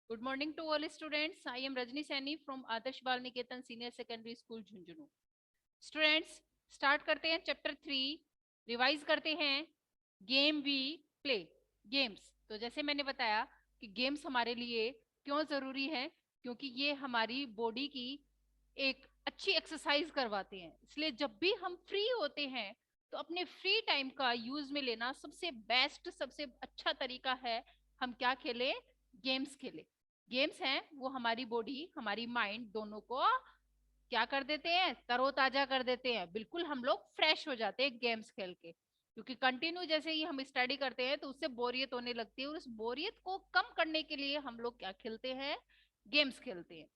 Good morning to all students. I am Rajni Saini from Adarsh Bal Niketan Senior Secondary School Jhunjhunu. Students, start करते हैं chapter 3. Revise करते हैं game we play. Games, तो जैसे मैंने बताया कि गेम्स हमारे लिए क्यों जरूरी है, क्योंकि ये हमारी बॉडी की एक अच्छी एक्सरसाइज करवाते हैं. इसलिए जब भी हम फ्री होते हैं तो अपने फ्री टाइम का यूज में लेना सबसे बेस्ट, सबसे अच्छा तरीका है. हम क्या खेलें? गेम्स खेलें. गेम्स हैं वो हमारी बॉडी, हमारी माइंड दोनों को क्या कर देते हैं? तरोताजा कर देते हैं. बिल्कुल हम लोग फ्रेश हो जाते हैं गेम्स खेल के, क्योंकि कंटिन्यू जैसे ही हम स्टडी करते हैं तो उससे बोरियत होने लगती है, और उस बोरियत को कम करने के लिए हम लोग क्या खेलते हैं? गेम्स खेलते हैं.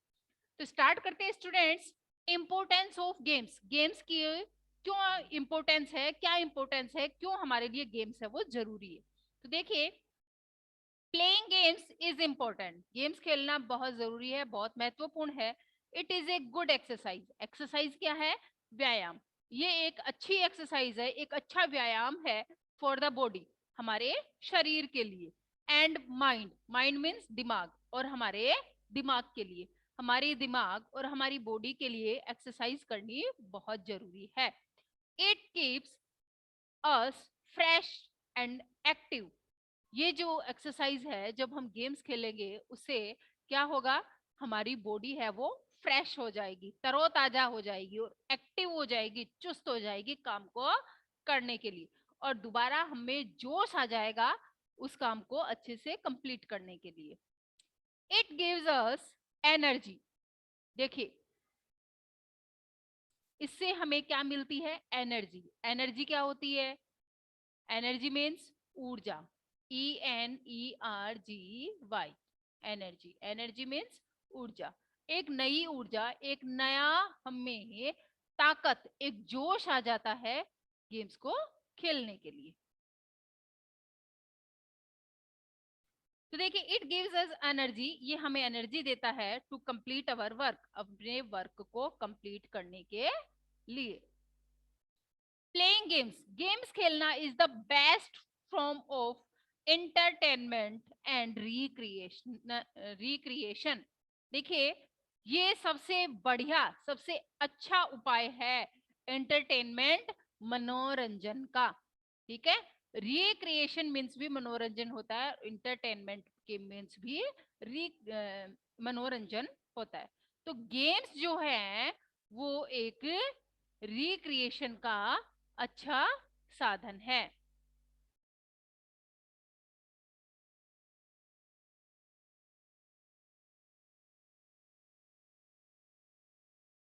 तो स्टार्ट करते हैं students. Importance of games. Games की क्यों इंपोर्टेंस है, क्या इंपोर्टेंस है, क्यों हमारे लिए गेम्स है वो जरूरी है. तो देखिए, playing games is important. Games खेलना बहुत जरूरी है, बहुत महत्वपूर्ण है. It is a good exercise. Exercise क्या है? व्यायाम. ये एक अच्छी एक्सरसाइज है, एक अच्छा व्यायाम है फॉर द बॉडी, हमारे शरीर के लिए. And mind. माइंड मीन्स दिमाग, और हमारे दिमाग के लिए, हमारे दिमाग और हमारी बॉडी के लिए एक्सरसाइज करनी बहुत जरूरी है. It keeps us fresh and active. ये जो एक्सरसाइज है, जब हम गेम्स खेलेंगे उससे क्या होगा? हमारी बॉडी है वो फ्रेश हो जाएगी, तरोताजा हो जाएगी और एक्टिव हो जाएगी, चुस्त हो जाएगी काम को करने के लिए, और दोबारा हमें जोश आ जाएगा उस काम को अच्छे से कंप्लीट करने के लिए. It gives us energy. देखिए, इससे हमें क्या मिलती है? एनर्जी. एनर्जी क्या होती है? एनर्जी मीन्स ऊर्जा. ENERGY. एनर्जी. एनर्जी मीन्स ऊर्जा. एक नई ऊर्जा, एक नया हमें ताकत, एक जोश आ जाता है गेम्स को खेलने के लिए. तो देखिए, इट गिव्स अस एनर्जी. ये हमें एनर्जी देता है टू कंप्लीट अवर वर्क, अपने वर्क को कंप्लीट करने के लिए. Playing games. गेम्स खेलना is the best form of entertainment and recreation. देखिए, ये सबसे बढ़िया, सबसे अच्छा उपाय है एंटरटेनमेंट, मनोरंजन का. ठीक है. रिक्रिएशन मीन्स भी मनोरंजन होता है, इंटरटेनमेंट के मीन्स भी मनोरंजन होता है. तो गेम्स जो है वो एक रिक्रिएशन का अच्छा साधन है.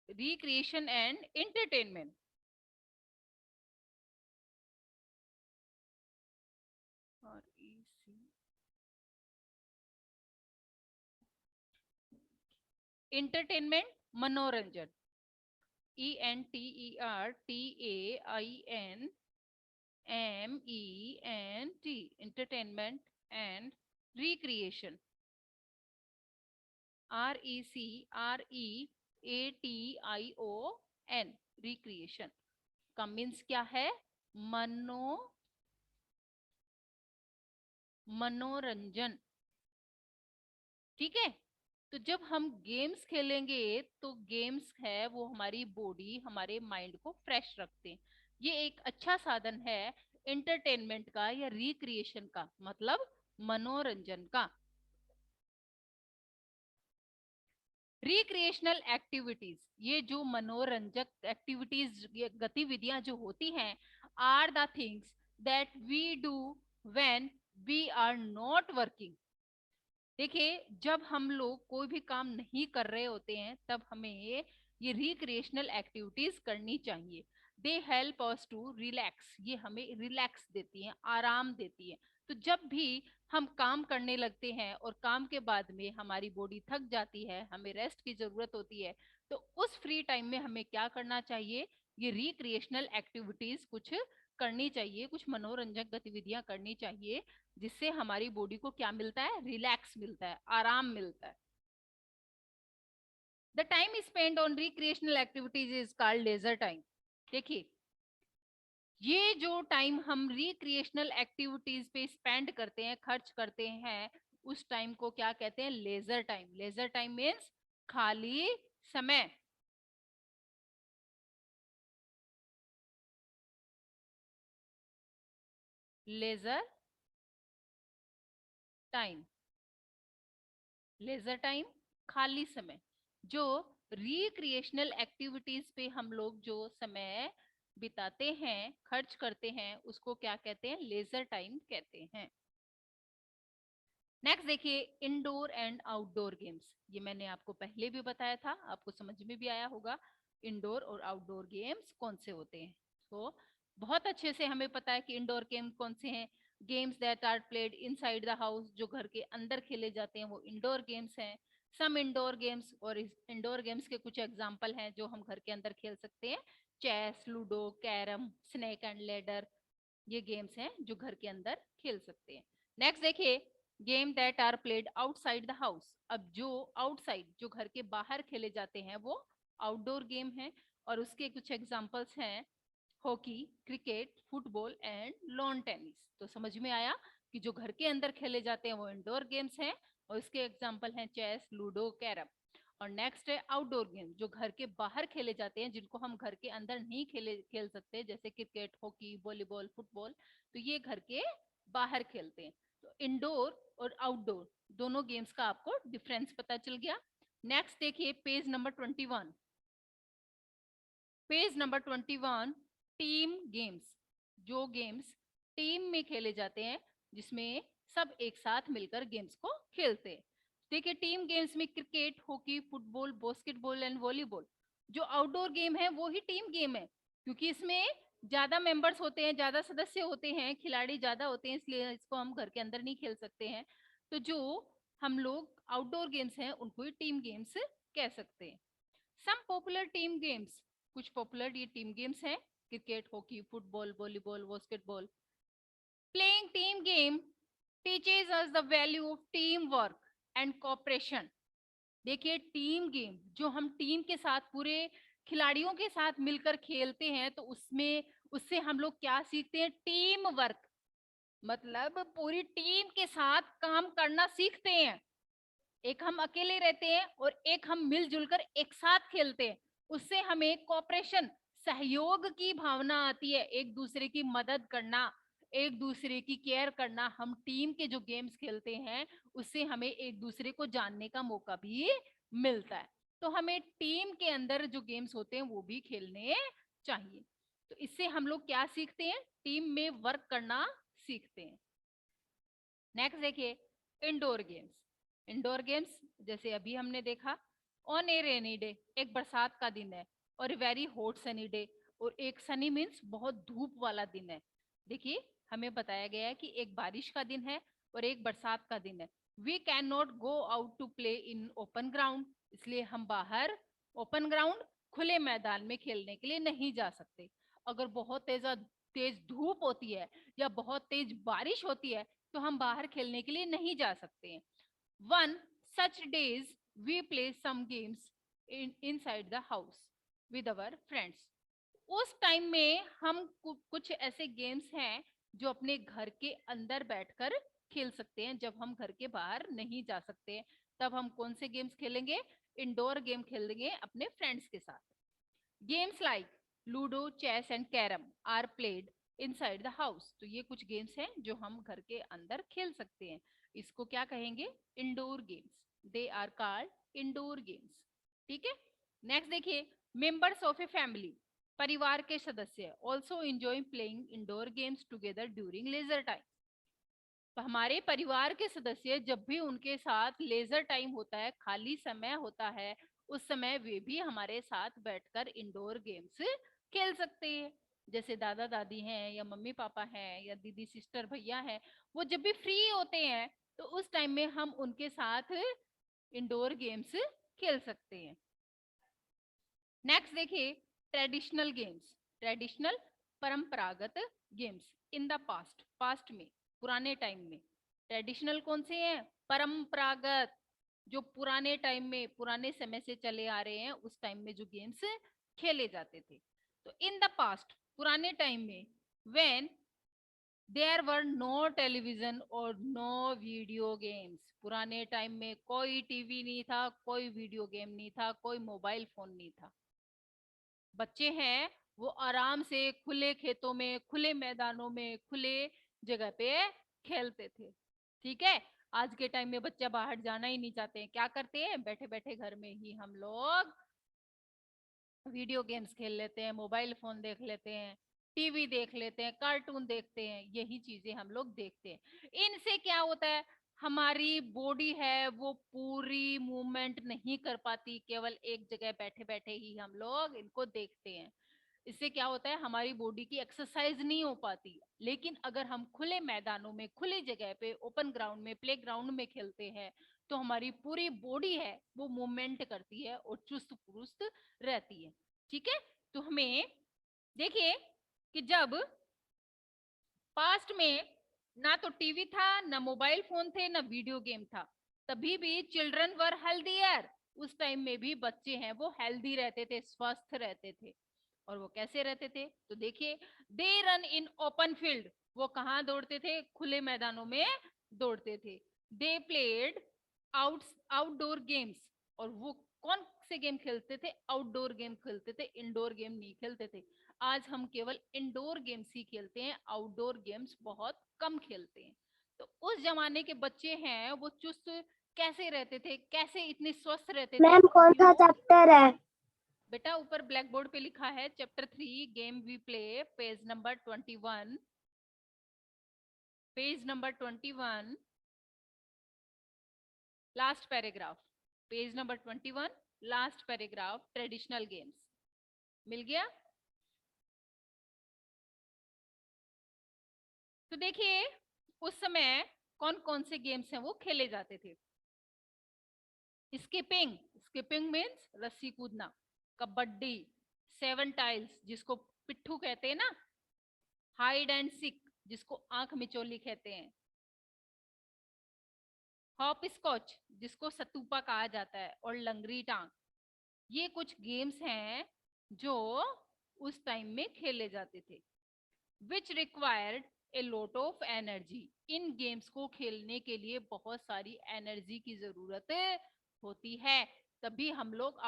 Recreation and entertainment. और एंटरटेनमेंट, मनोरंजन. ENTERTAINMENT. Entertainment and recreation. RECREATION. Recreation का मीन्स क्या है? मनोरंजन. ठीक है. तो जब हम गेम्स खेलेंगे तो गेम्स है वो हमारी बॉडी, हमारे माइंड को फ्रेश रखते हैं. ये एक अच्छा साधन है एंटरटेनमेंट का या रिक्रिएशन का, मतलब मनोरंजन का. रिक्रिएशनल एक्टिविटीज, ये जो मनोरंजक एक्टिविटीज, ये गतिविधियां जो होती हैं, are the things that we do when we are not working. देखिए, जब हम लोग कोई भी काम नहीं कर रहे होते हैं तब हमें ये रिक्रिएशनल एक्टिविटीज करनी चाहिए. They help us to relax. ये हमें रिलैक्स देती हैं, आराम देती हैं. तो जब भी हम काम करने लगते हैं और काम के बाद में हमारी बॉडी थक जाती है, हमें रेस्ट की जरूरत होती है, तो उस फ्री टाइम में हमें क्या करना चाहिए? ये रिक्रिएशनल एक्टिविटीज कुछ करनी चाहिए, कुछ मनोरंजक गतिविधियां करनी चाहिए, जिससे हमारी बॉडी को क्या मिलता है? रिलैक्स मिलता है, आराम मिलता है. The time spend on recreational activities is called leisure time. देखिए, ये जो टाइम हम रिक्रिएशनल एक्टिविटीज पे स्पेंड करते हैं, खर्च करते हैं, उस टाइम को क्या कहते हैं? Leisure time. Leisure time means खाली समय। लेजर टाइम, लेजर टाइम खाली समय। जो रिक्रिएशनल एक्टिविटीज पे हम लोग जो समय बिताते हैं, खर्च करते हैं, उसको क्या कहते हैं? लेजर टाइम कहते हैं। नेक्स्ट देखिए, इंडोर एंड आउटडोर गेम्स। ये मैंने आपको पहले भी बताया था, आपको समझ में भी आया होगा इंडोर और आउटडोर गेम्स कौन से होते हैं। तो बहुत अच्छे से हमें पता है कि इंडोर गेम कौन से हैं। Games that are played inside the house, जो घर के अंदर खेले जाते हैं वो इंडोर गेम्स हैं। सम इंडोर गेम्स, और इंडोर गेम्स के कुछ एग्जाम्पल हैं जो हम घर के अंदर खेल सकते हैं। Chess, ludo, carrom, snake and ladder, ये गेम्स हैं जो घर के अंदर खेल सकते हैं। नेक्स्ट देखिए, game that are played outside the house. अब जो आउटसाइड, जो घर के बाहर खेले जाते हैं, वो आउटडोर गेम है। और उसके कुछ एग्जांपल्स हैं, hockey, cricket, football and lawn tennis. तो समझ में आया कि जो घर के अंदर खेले जाते हैं वो इंडोर गेम्स हैं, और इसके एग्जांपल हैं चेस, लूडो, कैरम। और नेक्स्ट है आउटडोर गेम, जो घर के बाहर खेले जाते हैं, जिनको हम घर के अंदर नहीं खेल सकते, जैसे क्रिकेट, हॉकी, वॉलीबॉल, फुटबॉल। तो ये घर के बाहर खेलते हैं। तो इंडोर और आउटडोर दोनों गेम्स का आपको डिफरेंस पता चल गया। नेक्स्ट देखिए page number 21। Page number 21, team games. जो गेम्स टीम में खेले जाते हैं, जिसमें सब एक साथ मिलकर गेम्स को खेलते हैं। देखिए टीम गेम्स में cricket, hockey, football, basketball and volleyball. जो आउटडोर गेम है वो ही टीम गेम है, क्योंकि इसमें ज्यादा मेंबर्स होते हैं, ज्यादा सदस्य होते हैं, खिलाड़ी ज्यादा होते हैं, इसलिए इसको हम घर के अंदर नहीं खेल सकते हैं। तो जो हम लोग आउटडोर गेम्स हैं उनको ही टीम गेम्स कह सकते हैं। सम पॉपुलर टीम गेम्स, कुछ पॉपुलर ये टीम गेम्स हैं, cricket, hockey, football, volleyball, basketball. Playing team game teaches us the value of team work and cooperation. देखिए टीम गेम जो हम टीम के साथ, पूरे खिलाड़ियों के साथ मिलकर खेलते हैं, तो उसमें उससे हम लोग क्या सीखते हैं? टीम वर्क, मतलब पूरी टीम के साथ काम करना सीखते हैं। एक हम अकेले रहते हैं और एक हम मिलजुल कर एक साथ खेलते हैं। उससे हमें कोऑपरेशन, सहयोग की भावना आती है, एक दूसरे की मदद करना, एक दूसरे की केयर करना। हम टीम के जो गेम्स खेलते हैं उससे हमें एक दूसरे को जानने का मौका भी मिलता है। तो हमें टीम के अंदर जो गेम्स होते हैं वो भी खेलने चाहिए। तो इससे हम लोग क्या सीखते हैं? टीम में वर्क करना सीखते हैं। नेक्स्ट देखिए इंडोर गेम्स। इंडोर गेम्स जैसे अभी हमने देखा, ऑन ए रेनी डे, एक बरसात का दिन है, और वेरी हॉट सनी डे, और एक सनी मीन्स बहुत धूप वाला दिन है। देखिए हमें बताया गया है कि एक बारिश का दिन है और एक बरसात का दिन है। We can not go out to play in open ground, इसलिए हम बाहर ओपन ग्राउंड, खुले मैदान में खेलने के लिए नहीं जा सकते। अगर बहुत तेज धूप होती है या बहुत तेज बारिश होती है तो हम बाहर खेलने के लिए नहीं जा सकते हैं। One such days we play some games inside the house with our friends. उस टाइम में हम कुछ ऐसे गेम्स हैं जो अपने घर के अंदर बैठकर खेल सकते हैं, जब हम घर के बाहर नहीं जा सकते। तब हम कौन से गेम्स खेलेंगे? इंडोर गेम खेलेंगे अपने फ्रेंड्स के साथ। Games like ludo, chess and carrom are played inside the house. तो ये कुछ गेम्स हैं जो हम घर के अंदर खेल सकते हैं। इसको क्या कहेंगे? Indoor games. They are called indoor games. ठीक है। नेक्स्ट देखिए, मेंबर्स ऑफ ए फैमिली, परिवार के सदस्य, also enjoy playing indoor games together during leisure time. तो हमारे परिवार के सदस्य जब भी उनके साथ लेजर टाइम होता है, खाली समय होता है, उस समय वे भी हमारे साथ बैठकर इंडोर गेम्स खेल सकते हैं। जैसे दादा दादी हैं या मम्मी पापा हैं या दीदी सिस्टर भैया हैं, वो जब भी फ्री होते हैं तो उस टाइम में हम उनके साथ इंडोर गेम्स खेल सकते हैं। नेक्स्ट देखिए, ट्रेडिशनल गेम्स। ट्रेडिशनल, परंपरागत games. In the past, past में, पुराने टाइम में। ट्रेडिशनल कौन से हैं? परंपरागत, जो पुराने टाइम में, पुराने समय से चले आ रहे हैं, उस टाइम में जो गेम्स खेले जाते थे। तो इन द पास्ट, पुराने टाइम में, when there were no television और नो वीडियो गेम्स। पुराने टाइम में कोई टीवी नहीं था, कोई वीडियो गेम नहीं था, कोई मोबाइल फोन नहीं था। बच्चे हैं वो आराम से खुले खेतों में, खुले मैदानों में, खुले जगह पे खेलते थे। ठीक है। आज के टाइम में बच्चा बाहर जाना ही नहीं चाहते हैं। क्या करते हैं, बैठे बैठे घर में ही हम लोग वीडियो गेम्स खेल लेते हैं, मोबाइल फोन देख लेते हैं, टीवी देख लेते हैं, कार्टून देखते हैं, यही चीजें हम लोग देखते हैं। इनसे क्या होता है, हमारी बॉडी है वो पूरी मूवमेंट नहीं कर पाती, केवल एक जगह बैठे बैठे ही हम लोग इनको देखते हैं। इससे क्या होता है, हमारी बॉडी की एक्सरसाइज नहीं हो पाती। लेकिन अगर हम खुले मैदानों में, खुली जगह पे, ओपन ग्राउंड में, प्ले ग्राउंड में खेलते हैं तो हमारी पूरी बॉडी है वो मूवमेंट करती है और चुस्त पुरुस्त रहती है। ठीक है। तो हमें देखिए कि जब पास्ट में ना तो टीवी था, ना मोबाइल फोन थे, ना वीडियो गेम था, तभी भी चिल्ड्रन वर हेल्दियर। उस टाइम में भी बच्चे हैं वो हेल्दी रहते थे, स्वस्थ रहते थे। और वो कैसे रहते थे, तो देखिए, they run in open field. वो कहाँ दौड़ते थे, खुले मैदानों में दौड़ते थे। They played out outdoor games. और वो कौन से गेम खेलते थे, आउटडोर गेम खेलते थे, इंडोर गेम नहीं खेलते थे। आज हम केवल इंडोर गेम्स ही खेलते हैं, आउटडोर गेम्स बहुत कम खेलते हैं। तो उस जमाने के बच्चे हैं वो चुस्त कैसे रहते थे, कैसे इतने स्वस्थ रहते थे, मैम कौन सा चैप्टर है? बेटा ऊपर ब्लैक बोर्ड पे लिखा है chapter 3 game we play, page number 21, page number 21, last paragraph, page number 21, last paragraph, traditional games. मिल गया। तो देखिए उस समय कौन कौन से गेम्स हैं वो खेले जाते थे। स्किपिंग, स्किपिंग मीन्स रस्सी कूदना। कबड्डी, सेवन टाइल्स जिसको पिट्ठू कहते हैं ना, हाइड एंड सिक जिसको आंख मिचोली कहते हैं, हॉप स्कॉच जिसको सतूपा कहा जाता है, और लंगरी टांग। ये कुछ गेम्स हैं जो उस टाइम में खेले जाते थे, which required a lot of energy. In games को खेलने के लिए बहुत सारी एनर्जी की जरूरत होती है, तभी हम लोग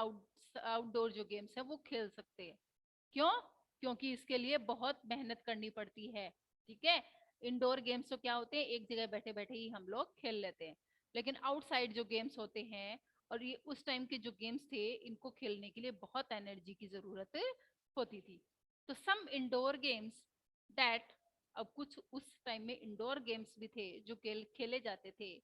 आउटडोर जो गेम्स है वो खेल सकते हैं। क्यों, क्योंकि इसके लिए बहुत मेहनत करनी पड़ती है। ठीक है। इंडोर गेम्स तो क्या होते हैं, एक जगह बैठे बैठे ही हम लोग खेल लेते हैं। लेकिन आउटसाइड जो गेम्स होते हैं, और ये उस टाइम के जो गेम्स थे, इनको खेलने के लिए बहुत एनर्जी की जरूरत होती थी। तो सम इंडोर गेम्स दैट, अब कुछ उस टाइम में इंडोर गेम्स भी थे जो खेले जाते थे,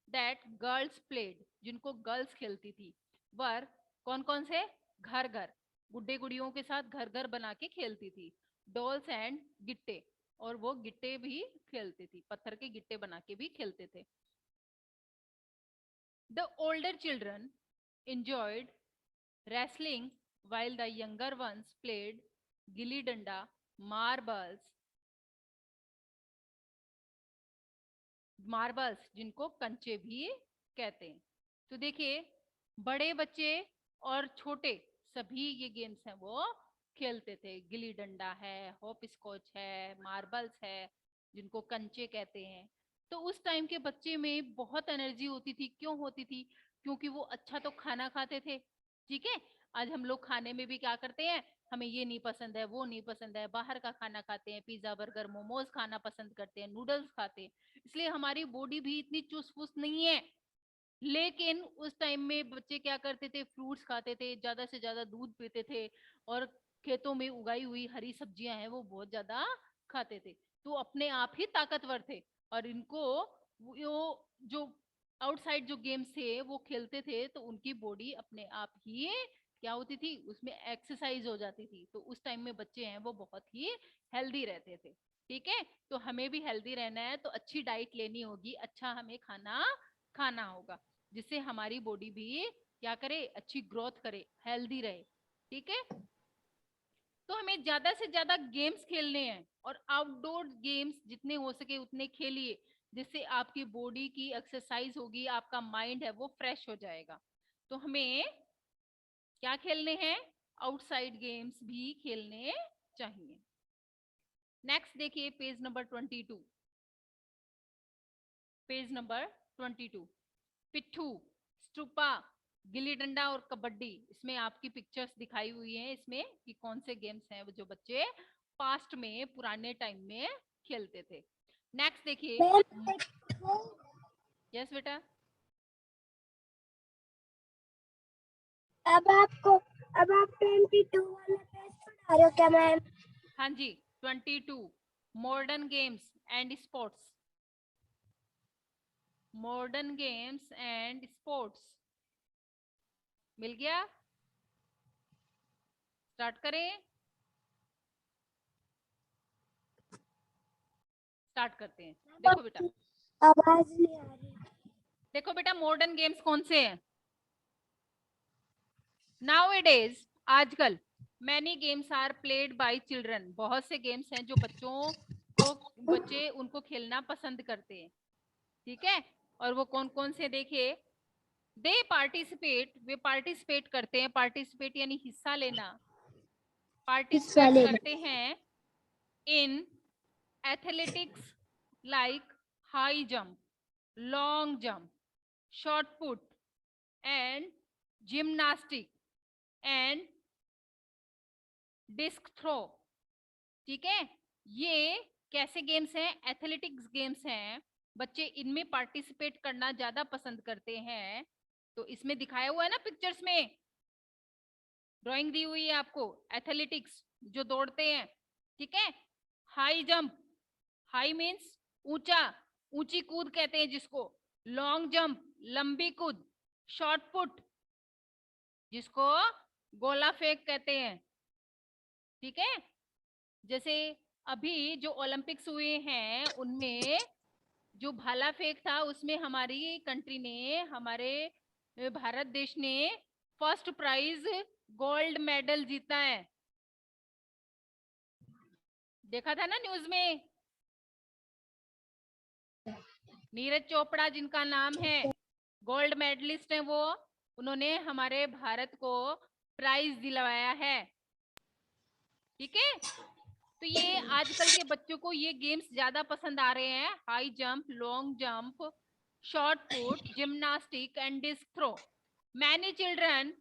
दैट गर्ल्स प्लेड, जिनको गर्ल्स खेलती थी, वर कौन कौन से, घर घर, गुड्डे गुड़ियों के साथ घर घर बना के खेलती थी, डॉल्स एंड गिट्टे, और वो गिट्टे भी खेलती थी, पत्थर के गिट्टे बना के भी खेलते थे। The older children enjoyed wrestling while the younger ones played gilli danda, marbles, marbles जिनको कंचे भी कहते हैं। तो देखिए बड़े बच्चे और छोटे सभी ये गेम्स हैं वो खेलते थे। गिल्ली डंडा है, हॉप स्कॉच है, मार्बल्स है जिनको कंचे कहते हैं। तो उस टाइम के बच्चे में बहुत एनर्जी होती थी। क्यों होती थी, क्योंकि वो अच्छा तो खाना खाते थे। ठीक है। आज हम लोग खाने में भी क्या करते हैं, हमें ये नहीं पसंद है, वो नहीं पसंद है, बाहर का खाना खाते हैं, पिज्जा बर्गर मोमोज खाना पसंद करते हैं, नूडल्स खाते हैं, इसलिए हमारी बॉडी भी इतनी चुस्त फुस्त नहीं है। लेकिन उस टाइम में बच्चे क्या करते थे, फ्रूट्स खाते थे, ज्यादा से ज्यादा दूध पीते थे, और खेतों में उगाई हुई हरी सब्जियां हैं वो बहुत ज्यादा खाते थे, तो अपने आप ही ताकतवर थे। और इनको वो जो आउटसाइड जो गेम्स थे वो खेलते थे तो उनकी बॉडी अपने आप ही क्या होती थी, उसमें एक्सरसाइज हो जाती थी। तो उस टाइम में बच्चे हैं वो बहुत ही हेल्दी रहते थे। ठीक है। तो हमें भी हेल्दी रहना है तो अच्छी डाइट लेनी होगी, अच्छा हमें खाना खाना होगा, जिससे हमारी बॉडी भी क्या करे, अच्छी ग्रोथ करे, हेल्दी रहे। ठीक है। तो हमें ज्यादा से ज्यादा गेम्स खेलने हैं, और आउटडोर गेम्स जितने हो सके उतने खेलिए, जिससे आपकी बॉडी की एक्सरसाइज होगी, आपका माइंड है वो फ्रेश हो जाएगा। तो हमें क्या खेलने हैं, आउटसाइड गेम्स भी खेलने चाहिए। नेक्स्ट देखिए पेज नंबर 22, पेज नंबर 22। पिट्ठू, स्टूपा, गिल्ली डंडा और कबड्डी, इसमें आपकी पिक्चर्स दिखाई हुई हैं इसमें कि कौन से गेम्स हैं वो जो बच्चे पास्ट में पुराने टाइम में खेलते थे। नेक्स्ट देखिए। यस बेटा। अब आप 22 वाला पेज पढ़ा रहे हो क्या मैम? हाँ जी, 22 modern games and sports. Modern games and sports मिल गया। स्टार्ट करें। स्टार्ट करते हैं। देखो बेटा, आवाज नहीं आ रही। देखो बेटा, मॉडर्न गेम्स कौन से हैं? नाउएडेज, आजकल many games are played by children, बहुत से गेम्स हैं जो बच्चे उनको खेलना पसंद करते हैं। ठीक है, और वो कौन कौन से देखिए। दे पार्टिसिपेट, वे पार्टिसिपेट करते हैं, पार्टिसिपेट यानी हिस्सा लेना, पार्टिसिपेट करते हैं in athletics like high jump, long jump, shot put and gymnastic and disc throw. ठीक है, ये कैसे गेम्स हैं? एथलेटिक्स गेम्स हैं, बच्चे इनमें पार्टिसिपेट करना ज्यादा पसंद करते हैं। तो इसमें दिखाया हुआ है ना पिक्चर्स में, ड्राइंग दी हुई है आपको, एथलेटिक्स जो दौड़ते हैं। ठीक है, हाई जंप, हाई मीन्स ऊंचा, ऊंची कूद कहते हैं जिसको, लॉन्ग जंप लंबी कूद, शॉर्ट पुट जिसको गोला फेंक कहते हैं। ठीक है, जैसे अभी जो ओलंपिक्स हुए हैं उनमें जो भाला फेंक था उसमें हमारी कंट्री ने, हमारे भारत देश ने फर्स्ट प्राइज गोल्ड मेडल जीता है। देखा था ना न्यूज में, नीरज चोपड़ा जिनका नाम है, गोल्ड मेडलिस्ट है वो, उन्होंने हमारे भारत को प्राइज दिलवाया है। ठीक है, तो ये आजकल के बच्चों को ये गेम्स ज्यादा पसंद आ रहे हैं, high jump, long jump, shot put, gymnastic and disc throw. Many children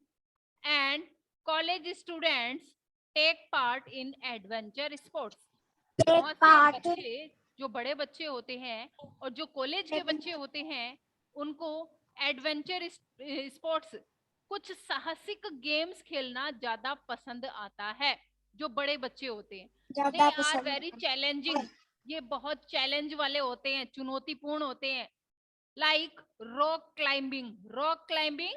and college students take part in adventure sports. बहुत से बच्चे जो बड़े बच्चे होते हैं और जो कॉलेज के बच्चे होते हैं उनको एडवेंचर स्पोर्ट्स, कुछ साहसिक गेम्स खेलना ज्यादा पसंद आता है। जो बड़े बच्चे होते हैं, दे आर वेरी चैलेंजिंग, ये बहुत चैलेंज वाले होते हैं, चुनौतीपूर्ण होते हैं। Like rock climbing, rock climbing,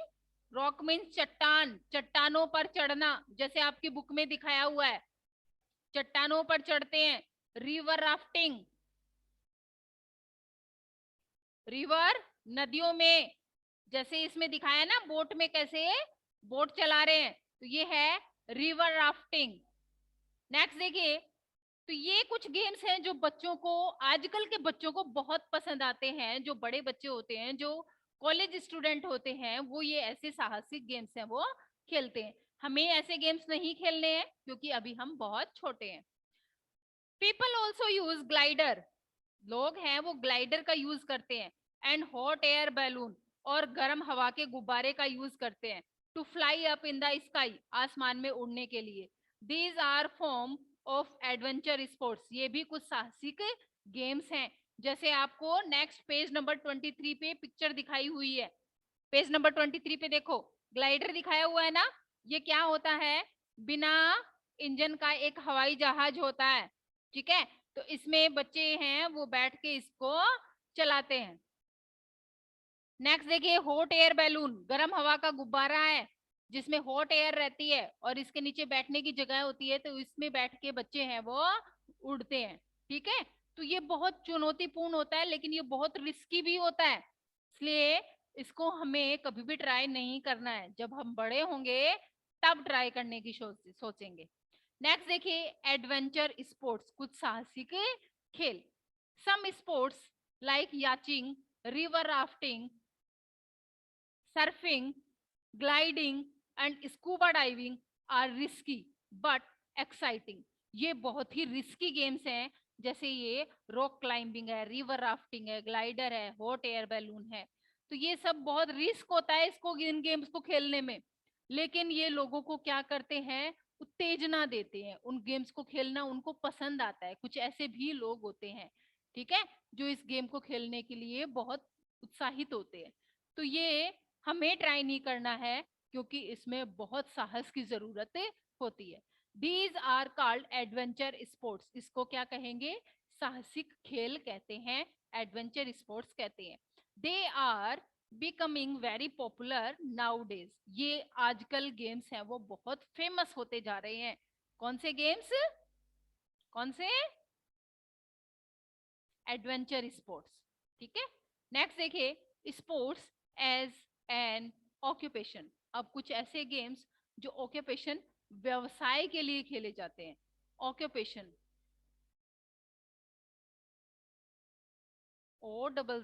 rock means चट्टान, चट्टानों पर चढ़ना, जैसे आपकी बुक में दिखाया हुआ है, चट्टानों पर चढ़ते हैं। रिवर राफ्टिंग, रिवर नदियों में, जैसे इसमें दिखाया ना बोट में कैसे बोट चला रहे हैं, तो ये है रिवर राफ्टिंग। नेक्स्ट देखिए, तो ये कुछ गेम्स हैं जो बच्चों को, आजकल के बच्चों को बहुत पसंद आते हैं। जो बड़े बच्चे होते हैं, जो कॉलेज स्टूडेंट होते हैं, वो ये ऐसे साहसिक गेम्स हैं वो खेलते हैं। हमें ऐसे गेम्स नहीं खेलने हैं क्योंकि अभी हम बहुत छोटे हैं। पीपल ऑल्सो यूज ग्लाइडर, लोग हैं वो ग्लाइडर का यूज करते हैं, एंड हॉट एयर बैलून, और गर्म हवा के गुब्बारे का यूज करते हैं, to fly up in the sky, आसमान में उड़ने के लिए। These are form of adventure sports, ये भी कुछ साहसिक गेम्स हैं। जैसे आपको नेक्स्ट पेज नंबर 23 पे पिक्चर दिखाई हुई है, पेज नंबर 23 पे देखो, ग्लाइडर दिखाया हुआ है ना, ये क्या होता है? बिना इंजन का एक हवाई जहाज होता है। ठीक है, तो इसमें बच्चे हैं वो बैठ के इसको चलाते हैं। नेक्स्ट देखिए, हॉट एयर बैलून, गर्म हवा का गुब्बारा है जिसमें हॉट एयर रहती है और इसके नीचे बैठने की जगह होती है, तो इसमें बैठ के बच्चे हैं वो उड़ते हैं। ठीक है, तो ये बहुत चुनौतीपूर्ण होता है लेकिन ये बहुत रिस्की भी होता है, इसलिए इसको हमें कभी भी ट्राई नहीं करना है, जब हम बड़े होंगे तब ट्राई करने की सोचेंगे। नेक्स्ट देखिए, एडवेंचर स्पोर्ट्स, कुछ साहसिक खेल। Some sports like yachting, river rafting, surfing, gliding and scuba diving are risky but exciting. ये बहुत ही रिस्की गेम्स हैं जैसे ये रॉक क्लाइंबिंग है, रिवर राफ्टिंग है, ग्लाइडर है, हॉट एयर बैलून है। तो ये सब बहुत रिस्क होता है इसको, इन गेम्स को खेलने में, लेकिन ये लोगों को क्या करते हैं, उत्तेजना देते हैं, उन गेम्स को खेलना उनको पसंद आता है। कुछ ऐसे भी लोग होते हैं, ठीक है, जो इस गेम को खेलने के लिए बहुत उत्साहित होते हैं। तो ये हमें ट्राई नहीं करना है, क्योंकि इसमें बहुत साहस की जरूरत होती है। These are called adventure sports, इसको क्या कहेंगे, साहसिक खेल कहते हैं, एडवेंचर स्पोर्ट्स कहते हैं। They are becoming very popular nowadays, ये आजकल गेम्स हैं वो बहुत फेमस होते जा रहे हैं। कौन से गेम्स, कौन से, एडवेंचर स्पोर्ट्स, ठीक है। नेक्स्ट देखिए, स्पोर्ट्स एज एन ऑक्यूपेशन। अब कुछ ऐसे गेम्स जो ऑक्यूपेशन, व्यवसाय के लिए खेले जाते हैं। ऑक्यूपेशन, OCCUPTAIN,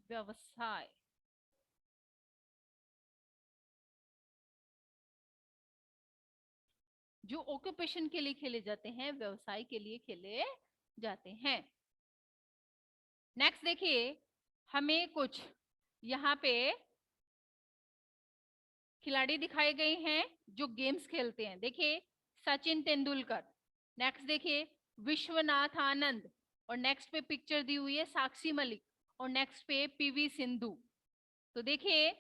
व्यवसाय। जो ऑक्यूपेशन के लिए खेले जाते हैं, व्यवसाय के लिए खेले जाते हैं। नेक्स्ट देखिए, हमें कुछ यहाँ पे खिलाड़ी दिखाए गए हैं जो गेम्स खेलते हैं। देखिए, सचिन तेंदुलकर, नेक्स्ट देखिए विश्वनाथ आनंद, और नेक्स्ट पे पिक्चर दी हुई है साक्षी मलिक, और नेक्स्ट पे पीवी सिंधु। तो देखिए,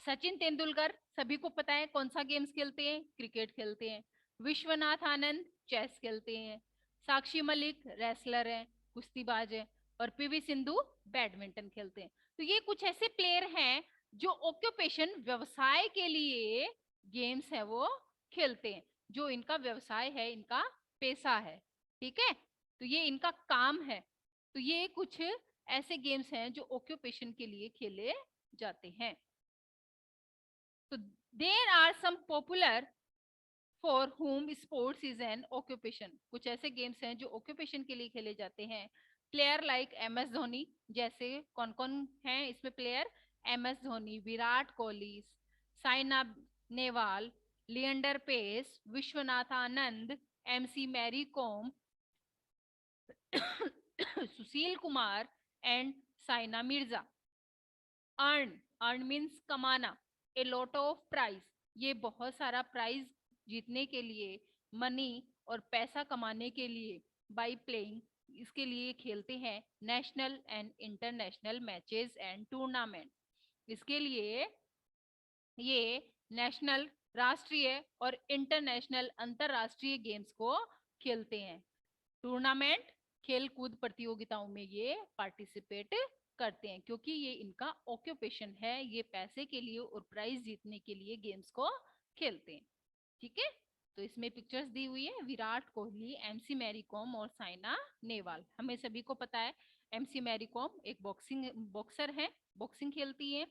सचिन तेंदुलकर सभी को पता है कौन सा गेम्स खेलते हैं, क्रिकेट खेलते हैं। विश्वनाथ आनंद चेस खेलते हैं। साक्षी मलिक रेसलर है, कुश्तीबाज है। और पीवी सिंधु बैडमिंटन खेलते हैं। तो ये कुछ ऐसे प्लेयर हैं जो ऑक्यूपेशन, व्यवसाय के लिए गेम्स है वो खेलते हैं, जो इनका व्यवसाय है, इनका पेशा है, ठीक है, तो ये इनका काम है। तो ये कुछ ऐसे गेम्स हैं जो ऑक्यूपेशन के लिए खेले जाते हैं। तो there are some popular for whom sports is an occupation, कुछ ऐसे गेम्स हैं जो ऑक्यूपेशन के लिए खेले जाते हैं। प्लेयर लाइक MS धोनी, जैसे कौन कौन हैं इसमें player, MS Dhoni, Virat Kohli, Saina Nehwal, Leander Paes, Vishwanath Anand, MC Mary Kom, Sushil Kumar and Saina Mirza. Earn, earn means कमाना, ए लॉट ऑफ प्राइज, ये बहुत सारा प्राइज जीतने के लिए, मनी और पैसा कमाने के लिए, बाय प्लेइंग, इसके लिए खेलते हैं national and international matches and tournament. इसके लिए ये नेशनल, राष्ट्रीय और इंटरनेशनल, अंतरराष्ट्रीय गेम्स को खेलते हैं। टूर्नामेंट, खेल कूद प्रतियोगिताओं में ये पार्टिसिपेट करते हैं, क्योंकि ये इनका ऑक्यूपेशन है, ये पैसे के लिए और प्राइज जीतने के लिए गेम्स को खेलते हैं, ठीक है। तो इसमें पिक्चर्स दी हुई है, विराट कोहली, MC मैरी कॉम और साइना नेहवाल। हमें सभी को पता है MC मैरी कॉम एक बॉक्सर है, बॉक्सिंग खेलती है।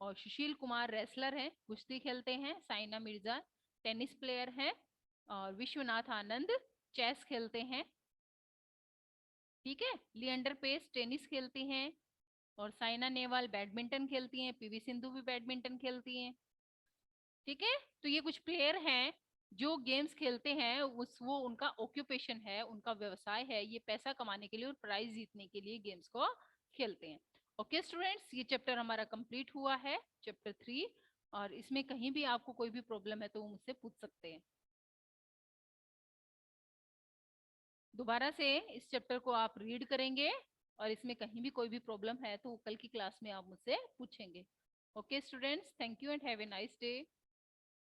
और सुशील कुमार रेसलर है, कुश्ती खेलते हैं। साइना मिर्जा टेनिस प्लेयर है। और विश्वनाथ आनंद चेस खेलते हैं, ठीक है। लिएंडर पेस टेनिस खेलती हैं। और साइना नेहवाल बैडमिंटन खेलती हैं। पीवी सिंधु भी बैडमिंटन खेलती हैं, ठीक है। तो ये कुछ प्लेयर हैं जो गेम्स खेलते हैं, उस वो उनका ऑक्यूपेशन है, उनका व्यवसाय है, ये पैसा कमाने के लिए और प्राइज जीतने के लिए गेम्स को खेलते हैं। ओके स्टूडेंट्स, ये चैप्टर हमारा कंप्लीट हुआ है, चैप्टर 3। और इसमें कहीं भी आपको कोई भी प्रॉब्लम है तो वो मुझसे पूछ सकते हैं। दोबारा से इस चैप्टर को आप रीड करेंगे, और इसमें कहीं भी कोई भी प्रॉब्लम है तो कल की क्लास में आप मुझसे पूछेंगे। Okay students, thank you and have a nice day.